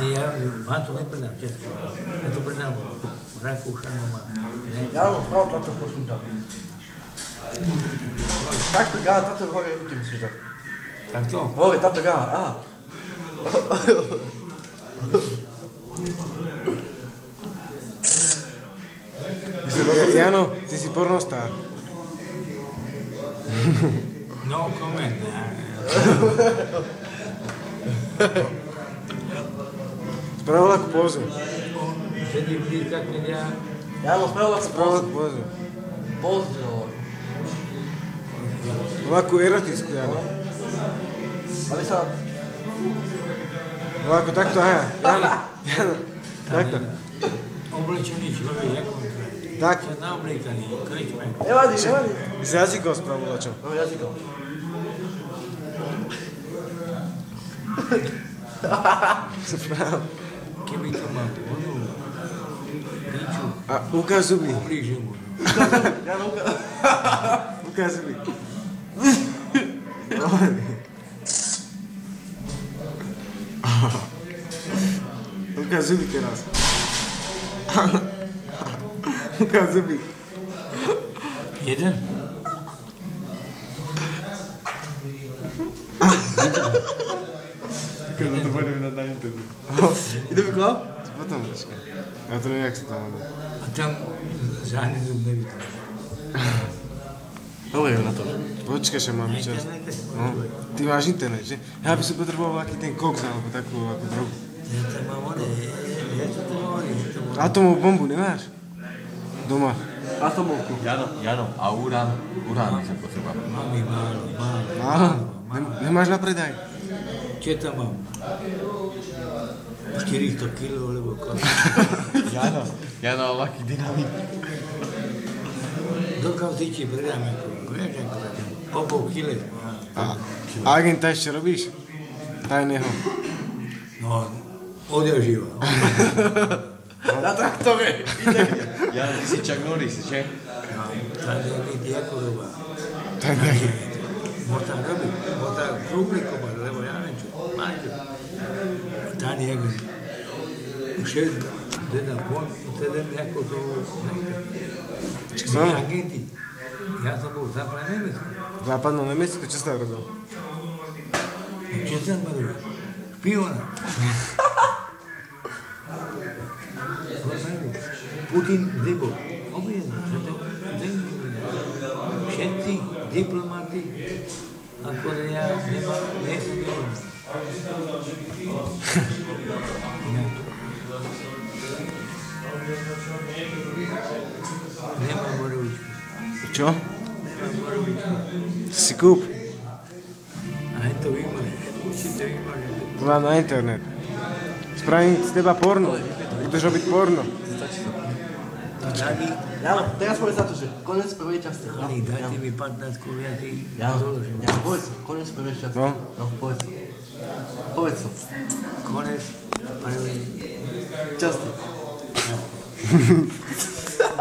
Ja vám to nepredám všetko. Ja to predám Rakúšanom a... Ja mám právo táto posunúť. Takto gáha, táto hore ruky musíš dať. Takto? Hore, táto gáha, aha. Jano, ty si pornostár. No comment. Spravil akú pózu. Sedí blízka kniha. Jano, spravil akú Spravil akú pózu. Pozdrav. Bol akú erotickú, Jano. Ale sa... Bol ako takto, aha. Jano, takto. Oblečený človek, ako Tak. sa naobliekaný, kričme. Nevadí, nevadí. S jazykom spravil čo? No, jazykom. Spravil. Keby to mal onu, niču, A ukáž zuby. ublížim mu. Jano, Ukáž zuby. Ukáž zuby teraz. Ukáž zuby. Jeden? Keď to budeme na internet. ideme k vám? Potom počkaj. Ja to neviem, jak sa tam hodí. A tam žádný zub nevytvorí. Dobre, na to. Počkaj, že mám čas. No, ty máš internet, že? Ja by som potreboval aký ten koks, alebo takú ako drogu. Ja tam mám one, ja to hovorím. Atomovú bombu nemáš? Doma. Atomovku. Jano, a urán by sa potreba. Mám ich málo. Áno. Nemáš na predaj? Čo tam mám? 400 kg, alebo koľko? Jano, ale aký dynamik. Do kauziči predám ako, vieš ako, po pol kile. A agenta ešte robíš? Tajného. No, odjaživa. Na traktore. Jano, ty si Chuck Norris, že? No, tam je byť ako doba. Tajného. Môžem robiť, môžem publikovať, lebo ja neviem čo, máte. Tam je ako, šest, teda ako to, No. agenti. Ja som bol v západnom Nemecku. V západnom Nemecku, čo sa robil? Čo tam robil? Špiona. Putin kde bol? Objedno, že to všetci diplomati, ako ja nemám, nie som diplomat. Nemám borovičku. Čo? Nemám borovičku. Si kúp. A je to vymaže, určite vymaže. To mám na internet. Spravím z teba porno. Budeš robiť porno. Dali, Jano, teraz povedz za to, že konec prvej časti. Dali, dajte mi 15 kuriatý. Jano, povedz, konec prvej časti. No. No, povedz. Povedz to. Konec prvej Časti.